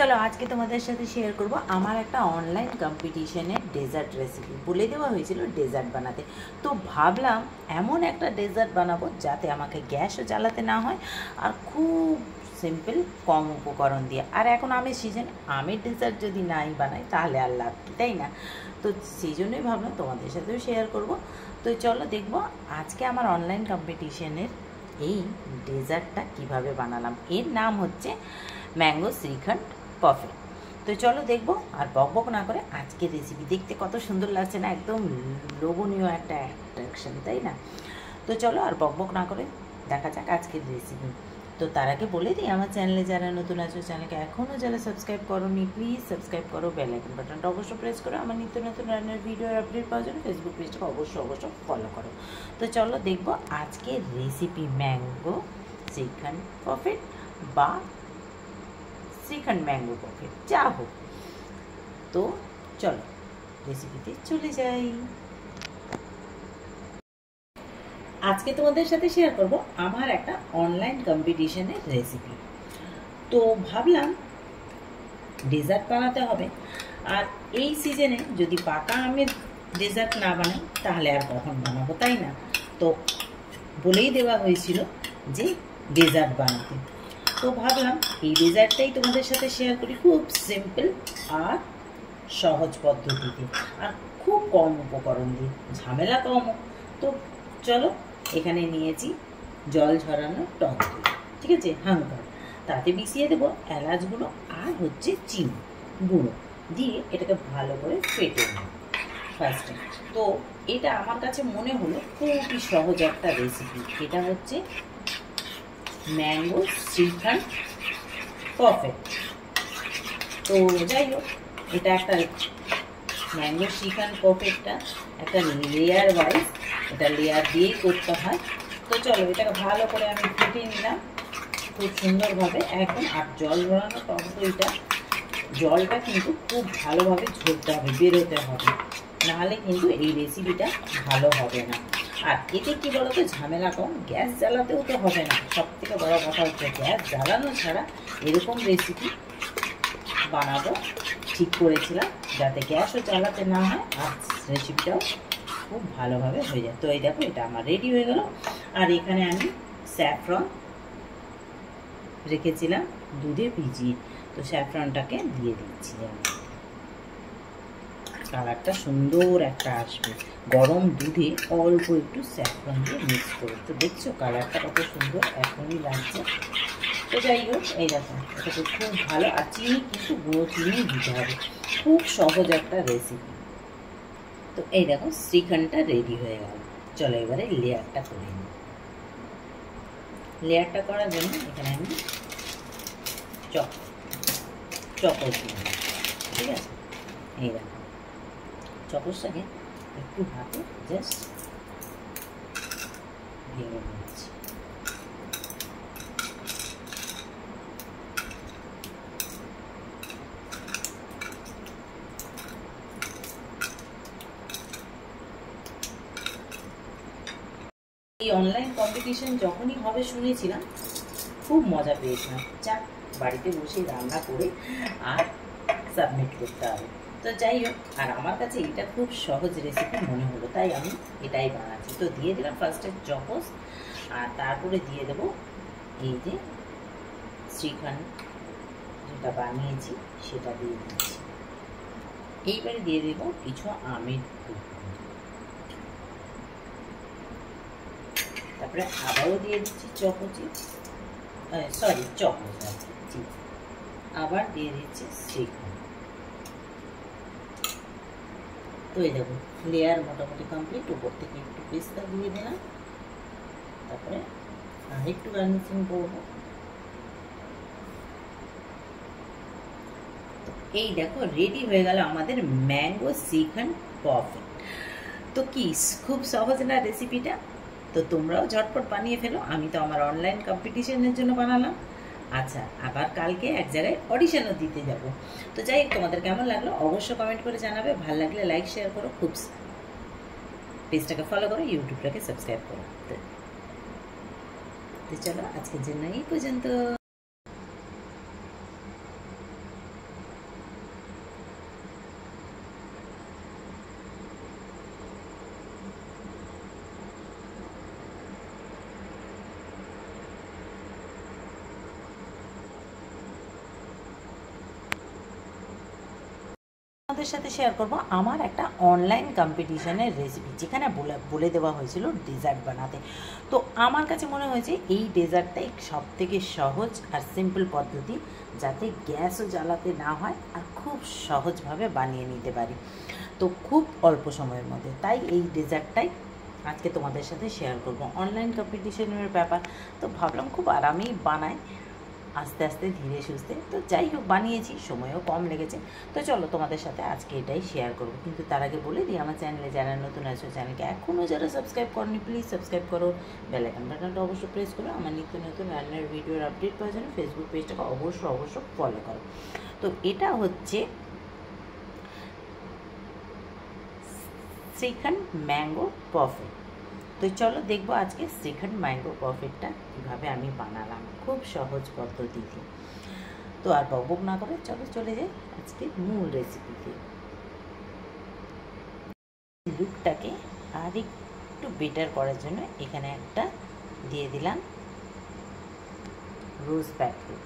চলো আজকে তোমাদের সাথে শেয়ার করব আমার একটা অনলাইন কম্পিটিশনের ডেজার্ট রেসিপি। বলে দেওয়া হয়েছিল ডেজার্ট বানাতে, তো ভাবলাম এমন একটা ডেজার্ট বানাবো যাতে আমাকে গ্যাসও জ্বালাতে না হয় আর খুব সিম্পল কম উপকরণ দিয়ে। আর এখন আমের সিজন, আমের ডেজার্ট যদি নাই বানাই তাহলে আর লাভ কি, তাই না? তো সেই জন্যই ভাবলাম তোমাদের সাথেও শেয়ার করব। তো চলো দেখবো আজকে আমার অনলাইন কম্পিটিশনের এই ডেজার্টটা কিভাবে বানালাম। এর নাম হচ্ছে ম্যাঙ্গো শ্রীখণ্ড পারফেক্ট। তো চলো দেখবো আর বকবক না করে আজকের রেসিপি। দেখতে কত সুন্দর লাগছে না, একদম লোভনীয় একটা অ্যাট্রাকশন, তাই না? তো চলো আর বকবক না করে দেখা যাক আজকের রেসিপি। তো তার আগে বলে দিই, আমার চ্যানেলে যারা নতুন আছো, চ্যানেলকে এখনও যারা সাবস্ক্রাইব করোনি প্লিজ সাবস্ক্রাইব করো, বেল আইকন বাটনটা অবশ্যই প্রেস করো। আমার নিত্য নতুন রান্নার ভিডিওর আপডেট পাওয়ার জন্য ফেসবুক পেজটাকে অবশ্যই ফলো করো। তো চলো দেখবো আজকের রেসিপি ম্যাঙ্গো শ্রীখণ্ড পারফেক্ট বা শ্রীখণ্ড ম্যাঙ্গো পারফেক্ট, যা হোক। তো চলো রেসিপিতে চলে যাই। আজকে তোমাদের সাথে শেয়ার করব আমার একটা অনলাইন কম্পিটিশনের রেসিপি। তো ভাবলাম ডেজার্ট বানাতে হবে, আর এই সিজনে যদি পাকা আমের ডেজার্ট না বানাই তাহলে আর কখন বানাবো, তাই না? তো বলেই দেওয়া হয়েছিল যে ডেজার্ট বানাতে, তো ভাবলাম এই ডেজার্টটাই তোমাদের সাথে শেয়ার করি, খুব সিম্পল আর সহজ পদ্ধতিতে আর খুব কম উপকরণ দিয়ে, ঝামেলা কম। তো চলো, এখানে নিয়েছি জল ঝরানো টক দই, ঠিক আছে, হাঙ্গার, তাতে মিশিয়ে দেবো এলাচ গুঁড়ো আর হচ্ছে চিনি গুঁড়ো দিয়ে এটাকে ভালো করে ফেটে নেব ফার্স্টে। তো এটা আমার কাছে মনে হলো খুবই সহজ একটা রেসিপি। এটা হচ্ছে ম্যাঙ্গো শ্রীখণ্ড পারফেক্ট। তো যাই হোক, এটা একটা ম্যাঙ্গো শ্রীখণ্ড পারফেক্টটা একটা লেয়ার ওয়াইজ, এটা লেয়ার দিয়েই করতে হয়। তো চলো এটাকে ভালো করে আমি ফেটে নিলাম খুব সুন্দরভাবে একদম। আর জল ঝরানো টক দইটা, জলটা কিন্তু খুব ভালোভাবে ঝরতে হবে, বেরোতে হবে, নাহলে কিন্তু এই রেসিপিটা ভালো হবে না। আর এতে কি বলতো, ঝামেলা কম, গ্যাস জ্বালাতেও তো হবে না। সব থেকে বড় কথা হচ্ছে গ্যাস জ্বালানো ছাড়া এরকম রেসিপি বানাবো ঠিক করেছিলাম, যাতে গ্যাসও জ্বালাতে না হয় আর রেসিপিটাও খুব ভালোভাবে হয়ে যায়। তো এই দেখো এটা আমার রেডি হয়ে গেল। আর এখানে আমি স্যাফরন রেখেছিলাম দুধে ভিজিয়ে, তো স্যাফরনটাকে দিয়ে দিচ্ছি। কালারটা সুন্দর একটা আসবে গরম দুধে অল্প একটু স্যাফরন দিয়ে মিক্স করে। তো দেখছো কালারটা কত সুন্দর এখনই লাগছে। তো যাই হোক, এই দেখো এটাকে খুব ভালো, আর চিনি কিন্তু গুঁড়ো চিনি দিতে হবে, খুব সহজ একটা রেসিপি। তো এই দেখো শ্রীখণ্ডটা রেডি হয়ে গেল। চলো এবারে লেয়ারটা করে নিই। লেয়ারটা করার জন্য এখানে আমি চকোস দিলাম, ঠিক আছে। এই দেখো চকোসটাকে একটু হাতে জাস্ট ভেঙে নিচ্ছি। এই অনলাইন কম্পিটিশন যখনই হবে শুনেছিলাম, খুব মজা পেয়েছিলাম। যাক, বাড়িতে বসে রান্না করে আর সাবমিট করতে হবে। তো যাই হোক, আর আমার কাছে এটা খুব সহজ রেসিপি মনে হলো, তাই আমি এটাই বানাচ্ছি। তো দিয়ে দিলাম ফার্স্টে চকোস, আর তারপরে দিয়ে দেবো এই যে শ্রীখণ্ড যেটা বানিয়েছি সেটা দিয়ে দিচ্ছি। এইবারে দিয়ে দেবো কিছু আমের টুকরো, তারপরে আবারও দিয়ে দিচ্ছি চকোস, আবার দিয়ে দিচ্ছি শ্রীখণ্ড। তো এই দেখো লেয়ার মোটামুটি কমপ্লিট। উপর থেকে একটু পেস্তা দিয়ে দিলাম, তারপরে আর একটু গার্নিশিং করবো। এই দেখো রেডি হয়ে গেল আমাদের ম্যাঙ্গো শ্রীখণ্ড পারফেক্ট। তো কি খুব সহজ না রেসিপিটা? তো তোমরাও ঝটপট বানিয়ে ফেলো। আমি তো আমার অনলাইন কম্পিটিশনের জন্য বানালাম। আচ্ছা, আবার কালকে এক জায়গায় অডিশনও দিতে যাব। তো যাই হোক, তোমাদের কেমন লাগলো অবশ্যই কমেন্ট করে জানাবে। ভালো লাগলে লাইক শেয়ার করো, খুব পেজটাকে ফলো করো, ইউটিউবটাকে সাবস্ক্রাইব করো। তো চলো আজকের জন্য এই পর্যন্ত। তোমাদের সাথে শেয়ার করব আমার একটা অনলাইন কম্পিটিশনের রেসিপি, যেখানে বলে দেওয়া হয়েছিল ডেজার্ট বানাতে। তো আমার কাছে মনে হয়েছে এই ডেজার্টটাই সবথেকে সহজ আর সিম্পল পদ্ধতি, যাতে গ্যাসও জ্বালাতে না হয় আর খুব সহজভাবে বানিয়ে নিতে পারি, তো খুব অল্প সময়ের মধ্যে। তাই এই ডেজার্টটাই আজকে তোমাদের সাথে শেয়ার করব। অনলাইন কম্পিটিশনের ব্যাপার, তো ভাবলাম খুব আরামেই বানাই, আস্তে আস্তে ধীরে সুস্থে। তো যাই হোক, বানিয়েছি, সময়ও কম লেগেছে। তো চলো তোমাদের সাথে আজকে এটাই শেয়ার করব। কিন্তু তার আগে বলে দিই, আমার চ্যানেলে যারা নতুন আছো, চ্যানেলকে এখনও যারা সাবস্ক্রাইব করনি, প্লিজ সাবস্ক্রাইব করো, বেল আইকন বাটনটা অবশ্যই প্রেস করো। আমার নিত্য নতুন রান্নার ভিডিওর আপডেট পাওয়ার জন্য ফেসবুক পেজটাকে অবশ্যই ফলো করো। তো এটা হচ্ছে শ্রীখণ্ড ম্যাঙ্গো পাফে। তো চলো দেখবো আজকে শ্রীখণ্ড ম্যাঙ্গো পাফেটা কীভাবে আমি বানালাম, খুব সহজ পদ্ধতিতে। তো আর বকবক না করে চলো চলে যাই আজকে মূল রেসিপিতে। লুকটাকে আর একটু বেটার করার জন্য এখানে একটা দিয়ে দিলাম রোজ প্যাকেট।